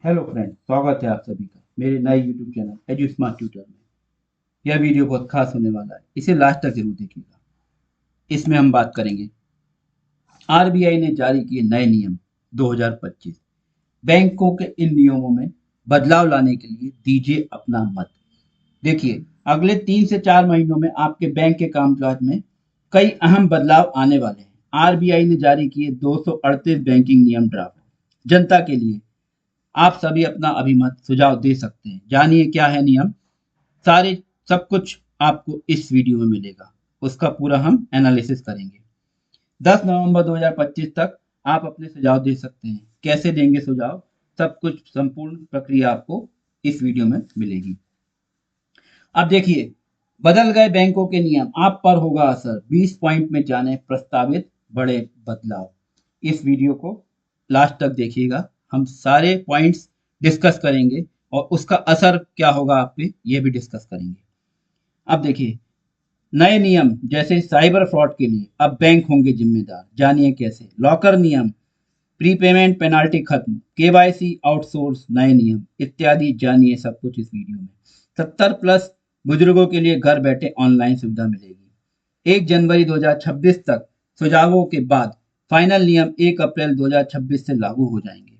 Hello friend, स्वागत है आप सभी का मेरे नए YouTube channel edu smart tutor में। यह वीडियो बहुत खास होने वाला है, इसे लास्ट तक जरूर देखिएगा। इसमें हम बात करेंगे आरबीआई ने जारी किए नए नियम 2025। बैंकों के इन नियमों में बदलाव लाने के लिए दीजिए अपना मत। देखिए, अगले 3 से 4 महीनों में आपके बैंक के कामकाज में कई अहम बदलाव आने वाले हैं। आरबीआई ने जारी किए 238 बैंकिंग नियम ड्राफ्ट जनता के लिए। आप सभी अपना अभिमत सुझाव दे सकते हैं। जानिए क्या है नियम। सारे सब कुछ आपको इस वीडियो में मिलेगा। उसका पूरा हम एनालिसिस करेंगे। 10 नवंबर 2025 तक आप अपने सुझाव दे सकते हैं। कैसे देंगे सुझाव, सब कुछ संपूर्ण प्रक्रिया आपको इस वीडियो में मिलेगी। अब देखिए, बदल गए बैंकों के नियम, आप पर होगा असर। 20 पॉइंट में जाने प्रस्तावित बड़े बदलाव। इस वीडियो को लास्ट तक देखिएगा। हम सारे पॉइंट्स डिस्कस करेंगे और उसका असर क्या होगा आप पे, ये भी डिस्कस करेंगे। अब देखिए, नए नियम जैसे साइबर फ्रॉड के लिए अब बैंक होंगे जिम्मेदार। जानिए कैसे। लॉकर नियम, प्रीपेमेंट पेनाल्टी खत्म, केवाईसी आउटसोर्स नए नियम इत्यादि। जानिए सब कुछ इस वीडियो में। 70+ बुजुर्गों के लिए घर बैठे ऑनलाइन सुविधा मिलेगी। 1 जनवरी 2026 तक सुझावों के बाद फाइनल नियम 1 अप्रैल 2026 से लागू हो जाएंगे।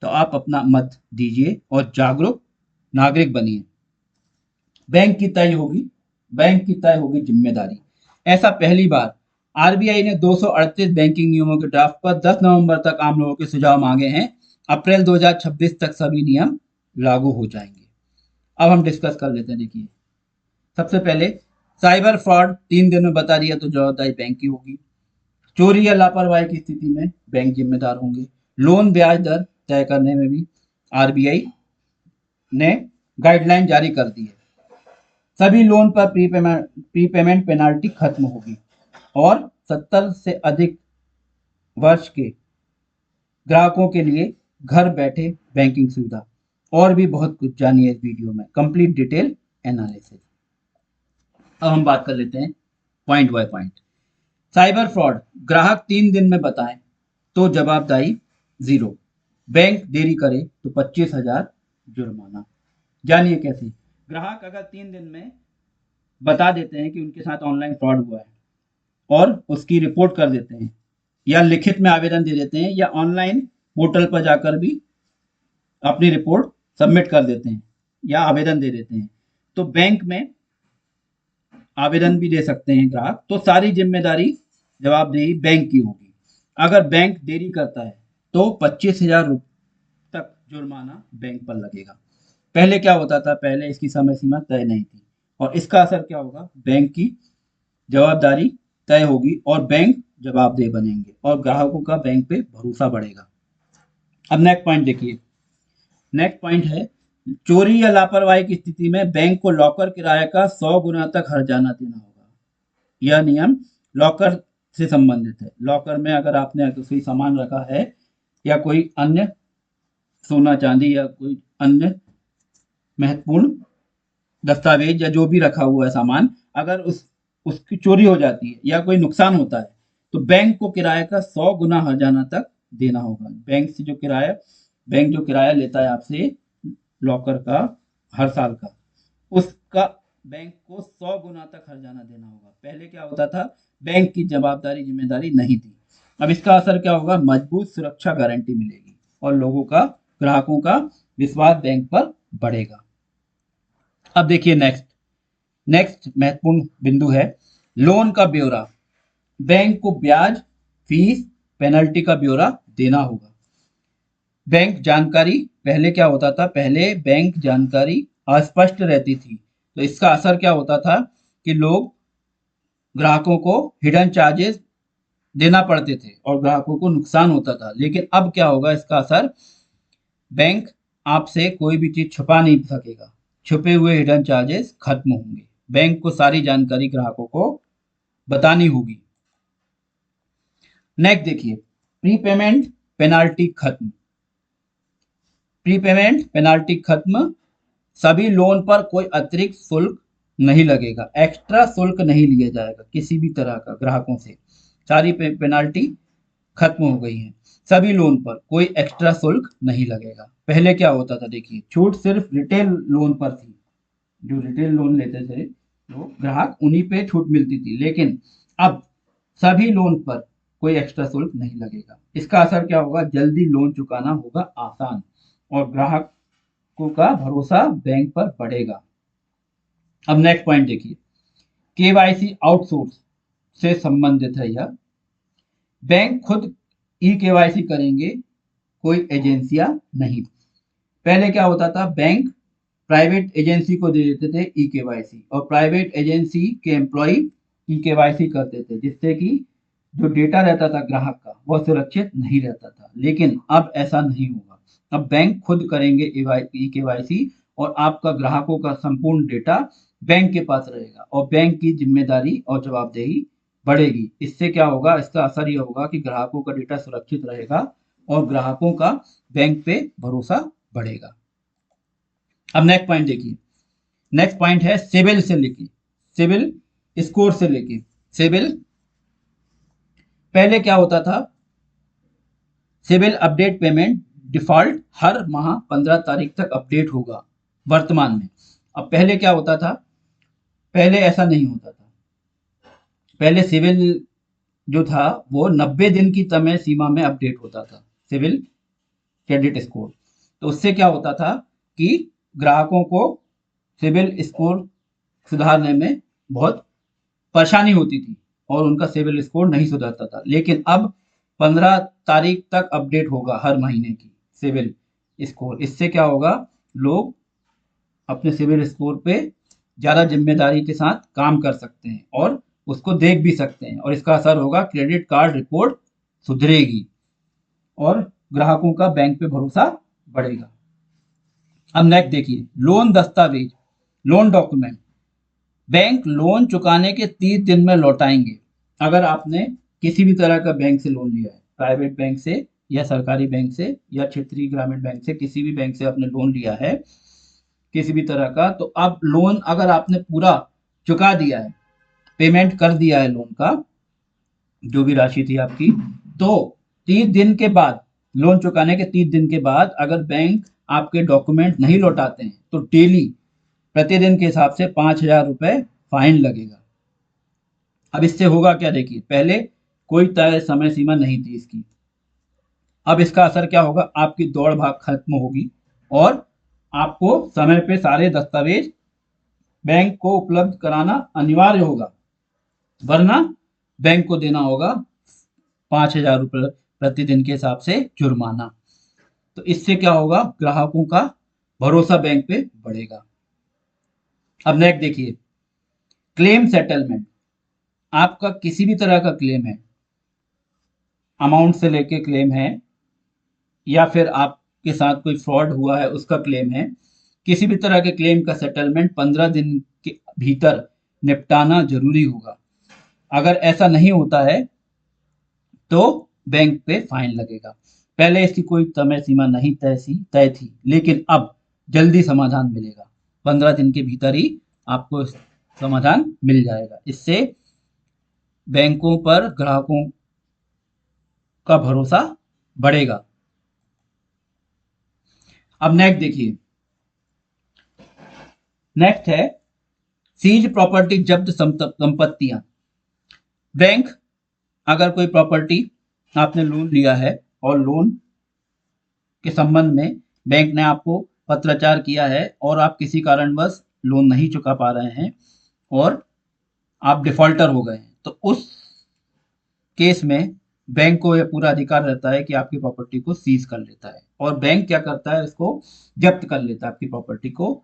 तो आप अपना मत दीजिए और जागरूक नागरिक बनिए। बैंक की तय होगी जिम्मेदारी। ऐसा पहली बार आरबीआई ने 238 बैंकिंग नियमों के ड्राफ्ट पर 10 नवंबर तक आम लोगों के सुझाव मांगे हैं। अप्रैल 2026 तक सभी नियम लागू हो जाएंगे। अब हम डिस्कस कर लेते हैं। देखिए, सबसे पहले साइबर फ्रॉड 3 दिन में बता दिया तो जवाबदारी बैंक की होगी। चोरी या लापरवाही की स्थिति में बैंक जिम्मेदार होंगे। लोन ब्याज दर तय करने में भी आरबीआई ने गाइडलाइन जारी कर दी है। सभी लोन पर प्रीपेमेंट पेनाल्टी खत्म होगी और 70 से अधिक वर्ष के ग्राहकों के लिए घर बैठे बैंकिंग सुविधा। और भी बहुत कुछ जानिए इस वीडियो में, कंप्लीट डिटेल एनालिसिस। अब हम बात कर लेते हैं point by point. Cyber fraud, ग्राहक 3 दिन में बताएं तो जवाबदारी जीरो। बैंक देरी करे तो 25,000 जुर्माना। जानिए कैसे। ग्राहक अगर 3 दिन में बता देते हैं कि उनके साथ ऑनलाइन फ्रॉड हुआ है और उसकी रिपोर्ट कर देते हैं, या लिखित में आवेदन दे देते हैं, या ऑनलाइन पोर्टल पर जाकर भी अपनी रिपोर्ट सबमिट कर देते हैं या आवेदन दे देते हैं, तो बैंक में आवेदन भी दे सकते हैं ग्राहक। तो सारी जिम्मेदारी जवाबदेही बैंक की होगी। अगर बैंक देरी करता है तो 25,000 तक जुर्माना बैंक पर लगेगा। पहले क्या होता था, पहले इसकी समय सीमा तय नहीं थी और इसका असर क्या होगा, बैंक की जवाबदारी तय होगी और बैंक जवाबदेह बनेंगे और ग्राहकों का बैंक पे भरोसा बढ़ेगा। अब नेक्स्ट पॉइंट देखिए। नेक्स्ट पॉइंट है, चोरी या लापरवाही की स्थिति में बैंक को लॉकर किराए का 100 गुना तक हर्जाना देना होगा। यह नियम लॉकर से संबंधित है। लॉकर में अगर आपने कोई सामान रखा है या कोई अन्य सोना चांदी या कोई अन्य महत्वपूर्ण दस्तावेज या जो भी रखा हुआ है सामान, अगर उसकी चोरी हो जाती है या कोई नुकसान होता है तो बैंक को किराए का 100 गुना हर्जाना तक देना होगा। बैंक जो किराया लेता है आपसे लॉकर का हर साल का, उसका बैंक को 100 गुना तक हर्जाना देना होगा। पहले क्या होता था, बैंक की जवाबदारी जिम्मेदारी नहीं थी। अब इसका असर क्या होगा, मजबूत सुरक्षा गारंटी मिलेगी और लोगों का, ग्राहकों का विश्वास बैंक पर बढ़ेगा। अब देखिए नेक्स्ट महत्वपूर्ण बिंदु है लोन का ब्यौरा। बैंक को ब्याज, फीस, पेनल्टी का ब्यौरा देना होगा। बैंक जानकारी, पहले क्या होता था, पहले बैंक जानकारी अस्पष्ट रहती थी तो इसका असर क्या होता था कि लोग, ग्राहकों को हिडन चार्जेस देना पड़ते थे और ग्राहकों को नुकसान होता था। लेकिन अब क्या होगा इसका असर, बैंक आपसे कोई भी चीज छुपा नहीं सकेगा। छुपे हुए हिडन चार्जेस खत्म होंगे। बैंक को सारी जानकारी ग्राहकों को बतानी होगी। नेक्स्ट देखिए, प्रीपेमेंट पेनाल्टी खत्म। प्रीपेमेंट पेनाल्टी खत्म, सभी लोन पर कोई अतिरिक्त शुल्क नहीं लगेगा। एक्स्ट्रा शुल्क नहीं लिया जाएगा किसी भी तरह का ग्राहकों से। सारी पेनाल्टी खत्म हो गई है। सभी लोन पर कोई एक्स्ट्रा शुल्क नहीं लगेगा। पहले क्या होता था, देखिए छूट सिर्फ रिटेल लोन पर थी, जो रिटेल लोन लेते थे तो ग्राहक उन्हीं पे छूट मिलती थी, लेकिन अब सभी लोन पर कोई एक्स्ट्रा शुल्क नहीं लगेगा। इसका असर क्या होगा, जल्दी लोन चुकाना होगा आसान और ग्राहकों का भरोसा बैंक पर बढ़ेगा। अब नेक्स्ट पॉइंट देखिए, केवाईसी आउटसोर्स से संबंधित है यह। बैंक खुद ई केवाईसी करेंगे, कोई एजेंसियां नहीं। पहले क्या होता था, बैंक प्राइवेट एजेंसी को दे देते थे ई केवाईसी और प्राइवेट एजेंसी के एम्प्लॉय ई केवाईसी करते थे, जिससे कि जो डेटा रहता था ग्राहक का वह सुरक्षित नहीं रहता था। लेकिन अब ऐसा नहीं होगा, अब बैंक खुद करेंगे ई केवाईसी और आपका ग्राहकों का संपूर्ण डेटा बैंक के पास रहेगा और बैंक की जिम्मेदारी और जवाबदेही बढ़ेगी। इससे क्या होगा, इसका असर ये होगा कि ग्राहकों का डेटा सुरक्षित रहेगा और ग्राहकों का बैंक पे भरोसा बढ़ेगा। अब नेक्स्ट पॉइंट देखिए, नेक्स्ट पॉइंट है सिविल से लेके, सिविल स्कोर से लेके सिविल। पहले क्या होता था, सिविल अपडेट पेमेंट डिफॉल्ट हर माह 15 तारीख तक अपडेट होगा वर्तमान में। अब पहले क्या होता था, पहले ऐसा नहीं होता था। पहले सिविल जो था वो 90 दिन की समय सीमा में अपडेट होता था, सिविल क्रेडिट स्कोर। तो उससे क्या होता था कि ग्राहकों को सिविल स्कोर सुधारने में बहुत परेशानी होती थी और उनका सिविल स्कोर नहीं सुधरता था। लेकिन अब 15 तारीख तक अपडेट होगा हर महीने की सिविल स्कोर। इससे क्या होगा, लोग अपने सिविल स्कोर पे ज़्यादा जिम्मेदारी के साथ काम कर सकते हैं और उसको देख भी सकते हैं और इसका असर होगा, क्रेडिट कार्ड रिपोर्ट सुधरेगी और ग्राहकों का बैंक पे भरोसा बढ़ेगा। अब नेक्स्ट देखिए, लोन दस्तावेज, लोन डॉक्यूमेंट। बैंक लोन चुकाने के 30 दिन में लौटाएंगे। अगर आपने किसी भी तरह का बैंक से लोन लिया है, प्राइवेट बैंक से या सरकारी बैंक से या क्षेत्रीय ग्रामीण बैंक से, किसी भी बैंक से आपने लोन लिया है किसी भी तरह का, तो अब लोन अगर आपने पूरा चुका दिया है, पेमेंट कर दिया है लोन का, जो भी राशि थी आपकी, तो 30 दिन के बाद, लोन चुकाने के 30 दिन के बाद अगर बैंक आपके डॉक्यूमेंट नहीं लौटाते हैं तो डेली प्रतिदिन के हिसाब से 5,000 रुपये फाइन लगेगा। अब इससे होगा क्या, देखिए पहले कोई तय समय सीमा नहीं थी इसकी, अब इसका असर क्या होगा, आपकी दौड़ भाग खत्म होगी और आपको समय पे सारे दस्तावेज बैंक को उपलब्ध कराना अनिवार्य होगा, वरना बैंक को देना होगा 5,000 रुपये प्रतिदिन के हिसाब से जुर्माना। तो इससे क्या होगा, ग्राहकों का भरोसा बैंक पे बढ़ेगा। अब नेक्स्ट देखिए, क्लेम सेटलमेंट। आपका किसी भी तरह का क्लेम है, अमाउंट से लेके क्लेम है या फिर आपके साथ कोई फ्रॉड हुआ है उसका क्लेम है, किसी भी तरह के क्लेम का सेटलमेंट 15 दिन के भीतर निपटाना जरूरी होगा। अगर ऐसा नहीं होता है तो बैंक पे फाइन लगेगा। पहले इसकी कोई समय सीमा नहीं तय थी, लेकिन अब जल्दी समाधान मिलेगा, 15 दिन के भीतर ही आपको समाधान मिल जाएगा। इससे बैंकों पर ग्राहकों का भरोसा बढ़ेगा। अब नेक्स्ट देखिए, नेक्स्ट है सीज प्रॉपर्टी, जब्त संपत्तियां। बैंक अगर कोई प्रॉपर्टी आपने लोन लिया है और लोन के संबंध में बैंक ने आपको पत्राचार किया है और आप किसी कारणवश लोन नहीं चुका पा रहे हैं और आप डिफॉल्टर हो गए हैं, तो उस केस में बैंक को यह पूरा अधिकार रहता है कि आपकी प्रॉपर्टी को सीज कर लेता है और बैंक क्या करता है, इसको जब्त कर लेता है आपकी प्रॉपर्टी को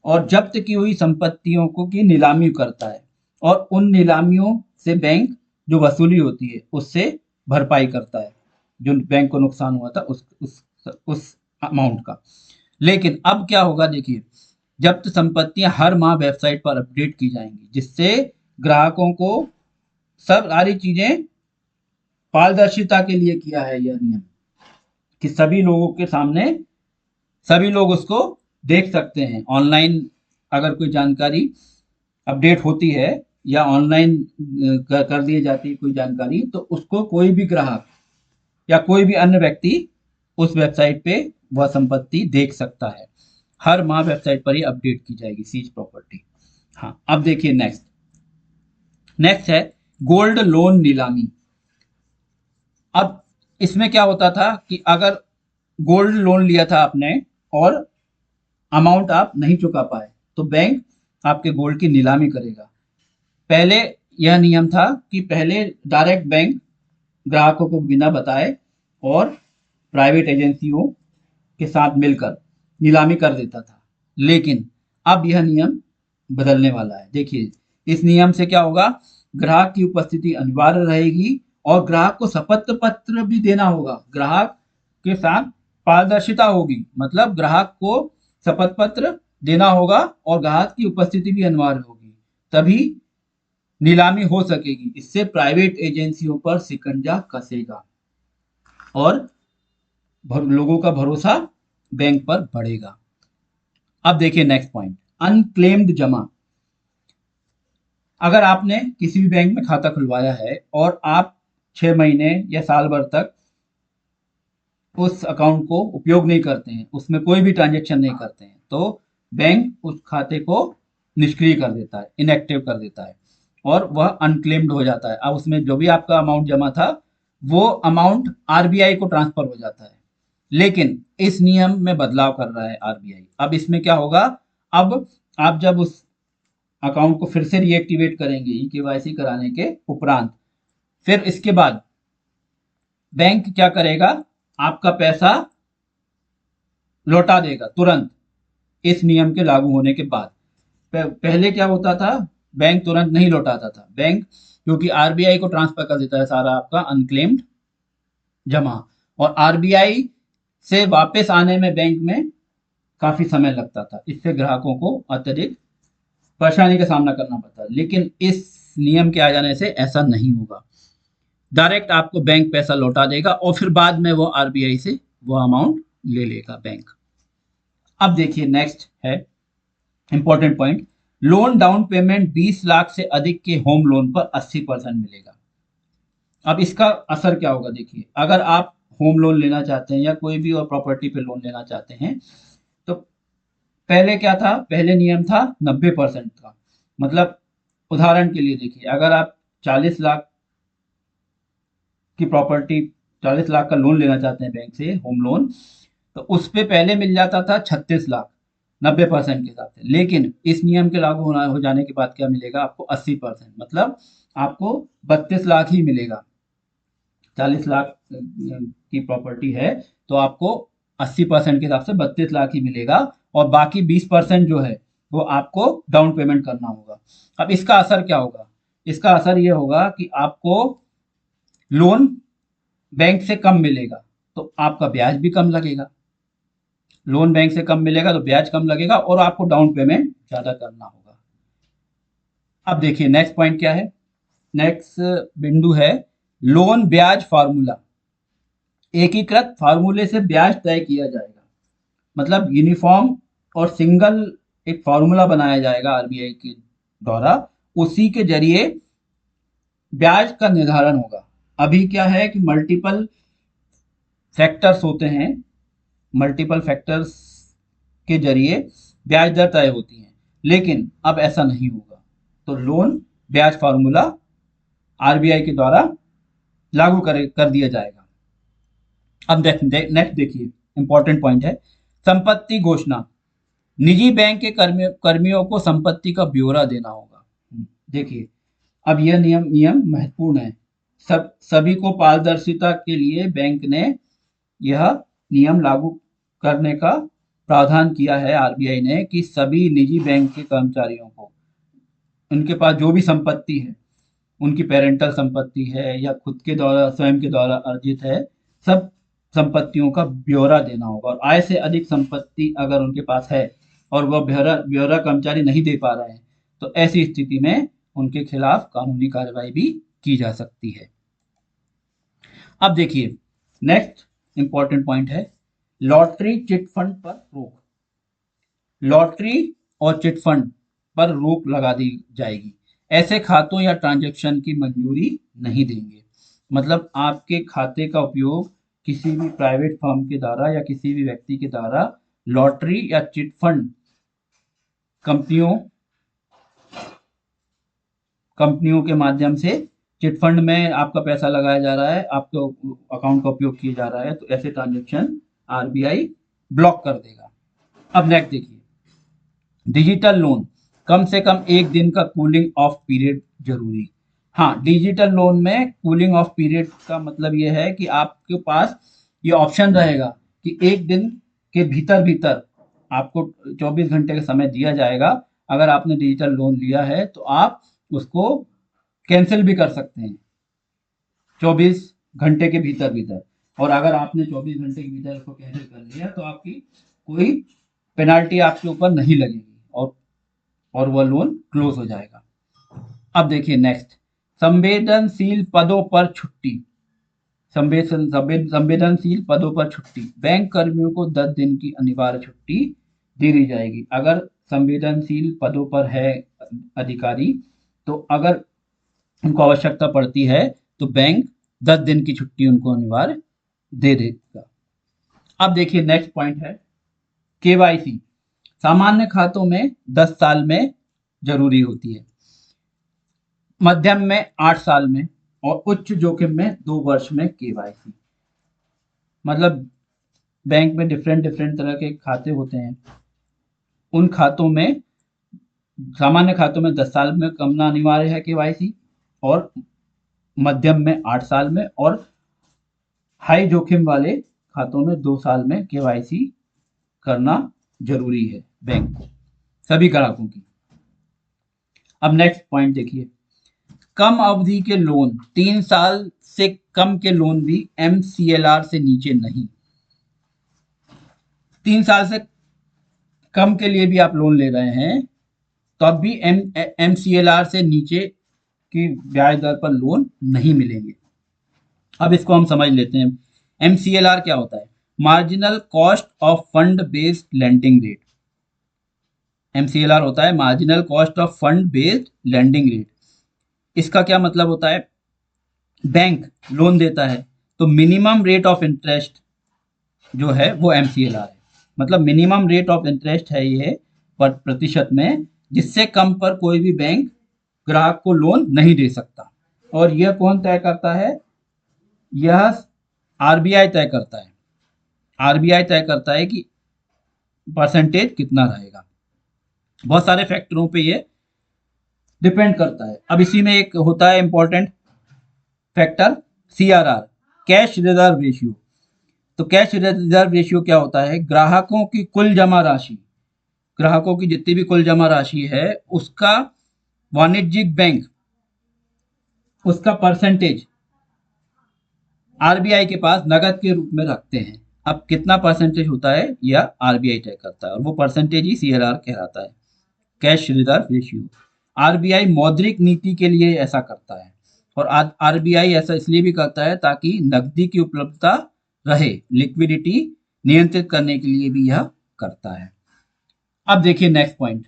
और जब्त की हुई संपत्तियों को की नीलामी करता है और उन नीलामियों से बैंक जो वसूली होती है उससे भरपाई करता है, जो बैंक को नुकसान हुआ था उस अमाउंट का। लेकिन अब क्या होगा, देखिए जब्त संपत्तियां हर माह वेबसाइट पर अपडेट की जाएंगी, जिससे ग्राहकों को सब सारी चीजें पारदर्शिता के लिए किया है यह नियम, कि सभी लोगों के सामने सभी लोग उसको देख सकते हैं। ऑनलाइन अगर कोई जानकारी अपडेट होती है या ऑनलाइन कर दी जाती है कोई जानकारी, तो उसको कोई भी ग्राहक या कोई भी अन्य व्यक्ति उस वेबसाइट पे वह संपत्ति देख सकता है। हर माह वेबसाइट पर ही अपडेट की जाएगी सीज प्रॉपर्टी। हाँ, अब देखिए नेक्स्ट। नेक्स्ट है गोल्ड लोन नीलामी। अब इसमें क्या होता था कि अगर गोल्ड लोन लिया था आपने और अमाउंट आप नहीं चुका पाए तो बैंक आपके गोल्ड की नीलामी करेगा। पहले यह नियम था कि पहले डायरेक्ट बैंक ग्राहकों को बिना बताए और प्राइवेट एजेंसियों के साथ मिलकर नीलामी कर देता था, लेकिन अब यह नियम बदलने वाला है। देखिए, इस नियम से क्या होगा, ग्राहक की उपस्थिति अनिवार्य रहेगी और ग्राहक को शपथ पत्र भी देना होगा। ग्राहक के साथ पारदर्शिता होगी, मतलब ग्राहक को शपथ पत्र देना होगा और ग्राहक की उपस्थिति भी अनिवार्य होगी, तभी नीलामी हो सकेगी। इससे प्राइवेट एजेंसियों पर शिकंजा कसेगा और लोगों का भरोसा बैंक पर बढ़ेगा। अब देखिए नेक्स्ट पॉइंट, अनक्लेम्ड जमा। अगर आपने किसी भी बैंक में खाता खुलवाया है और आप 6 महीने या साल भर तक उस अकाउंट को उपयोग नहीं करते हैं, उसमें कोई भी ट्रांजेक्शन नहीं करते हैं, तो बैंक उस खाते को निष्क्रिय कर देता है, इनएक्टिव कर देता है और वह अनक्लेम्ड हो जाता है। अब उसमें जो भी आपका अमाउंट जमा था वो अमाउंट आरबीआई को ट्रांसफर हो जाता है। लेकिन इस नियम में बदलाव कर रहा है आरबीआई। अब इसमें क्या होगा, अब आप जब उस अकाउंट को फिर से रीएक्टिवेट करेंगे ई केवाईसी कराने के उपरांत, फिर इसके बाद बैंक क्या करेगा, आपका पैसा लौटा देगा तुरंत इस नियम के लागू होने के बाद। पहले क्या होता था, बैंक तुरंत नहीं लौटाता था। बैंक क्योंकि आरबीआई को ट्रांसफर कर देता है सारा आपका अनक्लेम्ड जमा, और आरबीआई से वापस आने में बैंक में काफी समय लगता था। इससे ग्राहकों को अत्यधिक परेशानी का सामना करना पड़ता है। लेकिन इस नियम के आ जाने से ऐसा नहीं होगा, डायरेक्ट आपको बैंक पैसा लौटा देगा और फिर बाद में वो आरबीआई से वो अमाउंट ले लेगा बैंक। अब देखिए नेक्स्ट है important point, loan down payment 20 lakh से अधिक के होम लोन पर 80% मिलेगा। अब इसका असर क्या होगा, देखिए, अगर आप होम लोन लेना चाहते हैं या कोई भी और प्रॉपर्टी पे लोन लेना चाहते हैं तो पहले क्या था, पहले नियम था 90% का। मतलब उदाहरण के लिए देखिए, अगर आप 40 लाख की प्रॉपर्टी, 40 लाख का लोन लेना चाहते हैं बैंक से होम लोन, तो उस पे पहले मिल जाता था 36 लाख 90% के हिसाब से। लेकिन इस नियम के लागू होना हो जाने के बाद क्या मिलेगा आपको, 80%, मतलब आपको 32 लाख ही मिलेगा। 40 लाख की प्रॉपर्टी है तो आपको 80% के हिसाब से 32 लाख ही मिलेगा और बाकी 20% जो है वो आपको डाउन पेमेंट करना होगा। अब इसका असर क्या होगा, इसका असर ये होगा कि आपको लोन बैंक से कम मिलेगा तो आपका ब्याज भी कम लगेगा। लोन बैंक से कम मिलेगा तो ब्याज कम लगेगा और आपको डाउन पेमेंट ज्यादा करना होगा। अब देखिए नेक्स्ट पॉइंट क्या है, नेक्स्ट बिंदु है लोन ब्याज फार्मूला। एकीकृत फार्मूले से ब्याज तय किया जाएगा, मतलब यूनिफॉर्म और सिंगल एक फार्मूला बनाया जाएगा आरबीआई के द्वारा, उसी के जरिए ब्याज का निर्धारण होगा। अभी क्या है कि मल्टीपल फैक्टर्स होते हैं, मल्टीपल फैक्टर्स के जरिए ब्याज दर तय होती हैं, लेकिन अब ऐसा नहीं होगा। तो लोन ब्याज फार्मूला आरबीआई के द्वारा लागू कर दिया जाएगा। अब नेक्स्ट देखिए इंपॉर्टेंट पॉइंट है संपत्ति घोषणा। निजी बैंक के कर्मियों को संपत्ति का ब्यौरा देना होगा। देखिए, अब यह नियम महत्वपूर्ण है। सभी को पारदर्शिता के लिए बैंक ने यह नियम लागू करने का प्रावधान किया है आरबीआई ने कि सभी निजी बैंक के कर्मचारियों को उनके पास जो भी संपत्ति है, उनकी पेरेंटल संपत्ति है या खुद के द्वारा स्वयं के द्वारा अर्जित है, सब संपत्तियों का ब्यौरा देना होगा। और आय से अधिक संपत्ति अगर उनके पास है और वह ब्यौरा कर्मचारी नहीं दे पा रहे हैं तो ऐसी स्थिति में उनके खिलाफ कानूनी कार्रवाई भी की जा सकती है। अब देखिए नेक्स्ट इंपॉर्टेंट पॉइंट है लॉटरी चिट फंड पर रोक। लॉटरी और चिट फंड पर रोक लगा दी जाएगी। ऐसे खातों या ट्रांजैक्शन की मंजूरी नहीं देंगे। मतलब आपके खाते का उपयोग किसी भी प्राइवेट फर्म के द्वारा या किसी भी व्यक्ति के द्वारा लॉटरी या चिट फंड कंपनियों कंपनियों के माध्यम से चिट फंड में आपका पैसा लगाया जा रहा है, आपके अकाउंट का उपयोग किया जा रहा है, तो ऐसे ट्रांजेक्शन आरबीआई ब्लॉक कर देगा। अब नेक्स्ट देखिए, डिजिटल लोन, कम से कम 1 दिन का कूलिंग ऑफ पीरियड जरूरी। हाँ, डिजिटल लोन में कूलिंग ऑफ पीरियड का मतलब ये है कि आपके पास ये ऑप्शन रहेगा कि 1 दिन के भीतर भीतर आपको 24 घंटे का समय दिया जाएगा। अगर आपने डिजिटल लोन लिया है तो आप उसको कैंसिल भी कर सकते हैं 24 घंटे के भीतर भीतर। और अगर आपने 24 घंटे के भीतर उसको कैंसिल कर लिया तो आपकी कोई पेनाल्टी आपके ऊपर नहीं लगेगी और वह लोन क्लोज हो जाएगा। अब देखिए नेक्स्ट, संवेदनशील पदों पर छुट्टी। संवेदनशील पदों पर छुट्टी, बैंक कर्मियों को 10 दिन की अनिवार्य छुट्टी दे दी जाएगी। अगर संवेदनशील पदों पर है अधिकारी, तो अगर उनको आवश्यकता पड़ती है तो बैंक 10 दिन की छुट्टी उनको अनिवार्य दे देगा। अब देखिए नेक्स्ट पॉइंट है केवाईसी। सामान्य खातों में 10 साल में जरूरी होती है, मध्यम में 8 साल में और उच्च जोखिम में 2 वर्ष में केवाईसी। मतलब बैंक में डिफरेंट डिफरेंट तरह के खाते होते हैं, उन खातों में सामान्य खातों में 10 साल में करना अनिवार्य है केवाईसी, और मध्यम में 8 साल में, और हाई जोखिम वाले खातों में 2 साल में केवाईसी करना जरूरी है बैंक को, सभी ग्राहकों की। अब नेक्स्ट पॉइंट देखिए, कम अवधि के लोन, 3 साल से कम के लोन भी एमसीएलआर से नीचे नहीं। 3 साल से कम के लिए भी आप लोन ले रहे हैं तो अब भी एमसीएलआर से नीचे की ब्याज दर पर लोन नहीं मिलेंगे। अब इसको हम समझ लेते हैं। एमसीएलआर क्या होता है? Marginal cost of fund based lending rate. MCLR होता है marginal cost of fund based lending rate. इसका क्या मतलब होता है? बैंक लोन देता है तो मिनिमम रेट ऑफ इंटरेस्ट जो है वो एमसीएलआर है। मतलब मिनिमम रेट ऑफ इंटरेस्ट है ये पर प्रतिशत में, जिससे कम पर कोई भी बैंक ग्राहक को लोन नहीं दे सकता। और यह कौन तय करता है? यह आरबीआई तय करता है। आरबीआई तय करता है कि परसेंटेज कितना रहेगा। बहुत सारे फैक्टरों पे ये डिपेंड करता है। अब इसी में एक होता है important factor CRR, cash reserve ratio. तो कैश रिजर्व रेशियो क्या होता है? ग्राहकों की कुल जमा राशि, ग्राहकों की जितनी भी कुल जमा राशि है उसका वाणिज्यिक बैंक उसका परसेंटेज आरबीआई के पास नगद के रूप में रखते हैं। अब कितना परसेंटेज होता है यह आरबीआई तय करता है, और वो परसेंटेज ही सीआरआर कहलाता है, कैश रिजर्व रेशियो। आरबीआई मौद्रिक नीति के लिए ऐसा करता है, और आरबीआई ऐसा इसलिए भी करता है ताकि नकदी की उपलब्धता रहे, लिक्विडिटी नियंत्रित करने के लिए भी यह करता है। अब देखिए नेक्स्ट पॉइंट।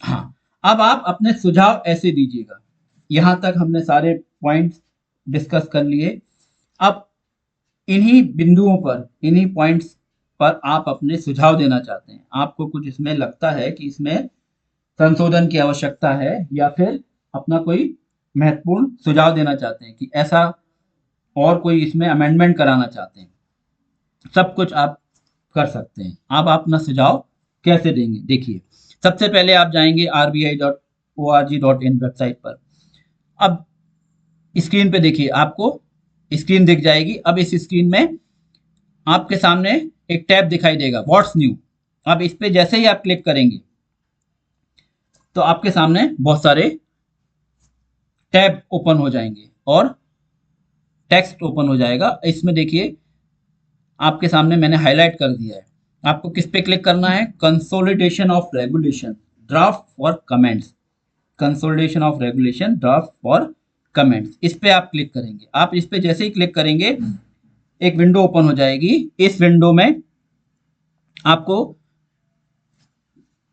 हाँ, अब आप अपने सुझाव ऐसे दीजिएगा। यहां तक हमने सारे पॉइंट्स डिस्कस कर लिए। अब इन्हीं बिंदुओं पर, इन्हीं पॉइंट्स पर आप अपने सुझाव देना चाहते हैं। आपको कुछ इसमें लगता है कि इसमें संशोधन की आवश्यकता है, या फिर अपना कोई महत्वपूर्ण सुझाव देना चाहते हैं कि ऐसा और कोई इसमें अमेंडमेंट कराना चाहते हैं, सब कुछ आप कर सकते हैं। आप अपना सुझाव कैसे देंगे? देखिए, सबसे पहले आप जाएंगे rbi.org.in वेबसाइट पर। अब स्क्रीन पे देखिए, आपको स्क्रीन दिख जाएगी। अब इस स्क्रीन में आपके सामने एक टैब दिखाई देगा, व्हाट्स न्यू। अब इस पे जैसे ही आप क्लिक करेंगे तो आपके सामने बहुत सारे टैब ओपन हो जाएंगे और टेक्स्ट ओपन हो जाएगा। इसमें देखिए आपके सामने मैंने हाईलाइट कर दिया है। आपको किस पे क्लिक करना है? Consolidation of regulation draft for comments. Consolidation of regulation draft for comments, इस पे आप क्लिक करेंगे। आप इस पे जैसे ही क्लिक करेंगे एक विंडो ओपन हो जाएगी। इस विंडो में आपको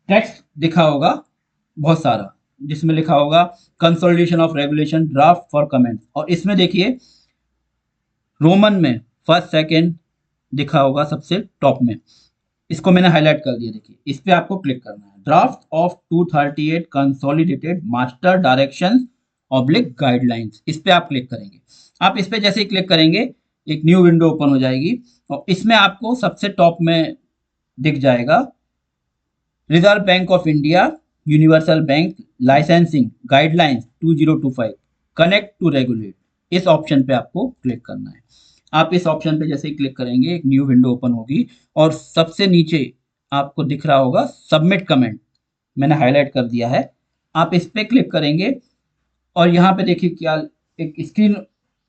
टेक्स्ट दिखा होगा बहुत सारा, जिसमें लिखा होगा consolidation of regulation draft for comment. और इसमें देखिए रोमन में फर्स्ट सेकंड दिखा होगा सबसे टॉप में, इसको मैंने हाईलाइट कर दिया। देखिए इस पे आपको क्लिक करना है। Draft of 238 consolidated master directions oblique guidelines, इस पे आप क्लिक करेंगे। आप इस पे जैसे ही क्लिक करेंगे एक न्यू विंडो ओपन हो जाएगी और इसमें आपको सबसे टॉप में दिख जाएगा reserve bank of India universal bank licensing guidelines 2025 connect to regulate, इस ऑप्शन पे आपको क्लिक करना है। आप इस ऑप्शन पे जैसे ही क्लिक करेंगे एक न्यू विंडो ओपन होगी और सबसे नीचे आपको दिख रहा होगा सबमिट कमेंट, मैंने हाईलाइट कर दिया है। आप इस पे क्लिक करेंगे और यहाँ पे देखिए क्या एक स्क्रीन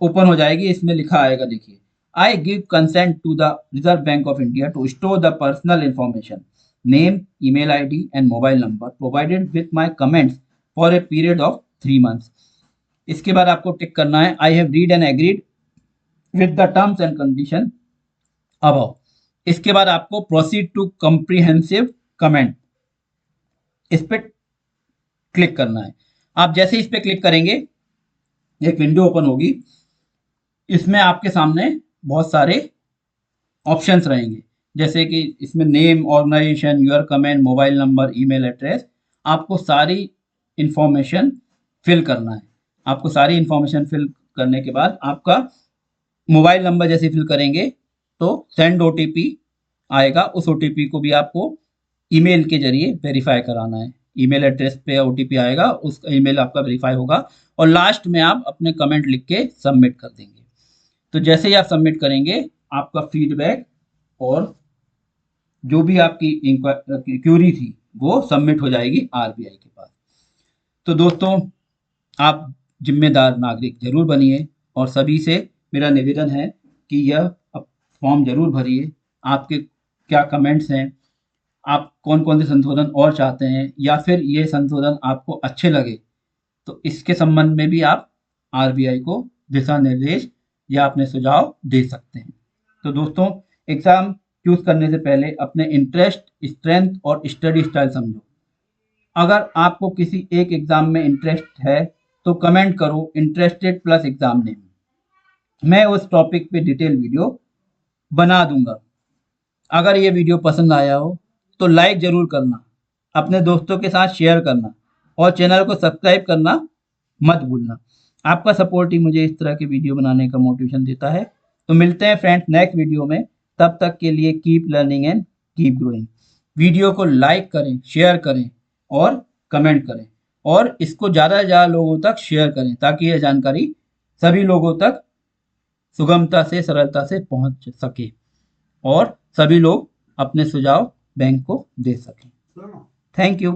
ओपन हो जाएगी, इसमें लिखा आएगा, देखिए I give consent to the reserve bank of India to store the personal information name email ID and mobile number provided with my comments for a period of 3 months. इसके बाद आपको tick करना है I have read and agreed with the terms and condition above. इसके बाद आपको proceed to comprehensive comment, इस पे क्लिक करना है। आप जैसे इस पे क्लिक करेंगे एक विंडो ओपन होगी, इसमें आपके सामने बहुत सारे ऑप्शंस रहेंगे, जैसे कि इसमें name organisation your comment mobile number email address, आपको सारी इंफॉर्मेशन फिल करना है। आपको सारी इंफॉर्मेशन फिल करने के बाद आपका मोबाइल नंबर जैसे फिल करेंगे तो सेंड ओटीपी आएगा, उस ओटीपी को भी आपको ईमेल के जरिए वेरीफाई कराना है। ईमेल एड्रेस पे ओटीपी आएगा, उस ईमेल आपका वेरीफाई होगा और लास्ट में आप अपने कमेंट लिख के सबमिट कर देंगे। तो जैसे ही आप सबमिट करेंगे आपका फीडबैक और जो भी आपकी क्यूरी थी वो सबमिट हो जाएगी आरबीआई के पास। तो दोस्तों आप जिम्मेदार नागरिक जरूर बनिए और सभी से मेरा निवेदन है कि यह फॉर्म जरूर भरिए। आपके क्या कमेंट्स हैं, आप कौन कौन से संशोधन और चाहते हैं या फिर ये संशोधन आपको अच्छे लगे तो इसके संबंध में भी आप आरबीआई को दिशा निर्देश या अपने सुझाव दे सकते हैं। तो दोस्तों एग्जाम चूज करने से पहले अपने इंटरेस्ट स्ट्रेंथ और स्टडी स्टाइल समझो। अगर आपको किसी एक एग्जाम में इंटरेस्ट है तो कमेंट करो इंटरेस्टेड प्लस एग्जाम नेम, मैं उस टॉपिक पे डिटेल वीडियो बना दूंगा। अगर ये वीडियो पसंद आया हो तो लाइक ज़रूर करना, अपने दोस्तों के साथ शेयर करना और चैनल को सब्सक्राइब करना मत भूलना। आपका सपोर्ट ही मुझे इस तरह की वीडियो बनाने का मोटिवेशन देता है। तो मिलते हैं फ्रेंड्स नेक्स्ट वीडियो में, तब तक के लिए keep learning and keep growing. Video को लाइक करें, शेयर करें और कमेंट करें और इसको ज़्यादा से ज़्यादा लोगों तक शेयर करें ताकि यह जानकारी सभी लोगों तक सुगमता से सरलता से पहुंच सके और सभी लोग अपने सुझाव बैंक को दे सकें। Thank you.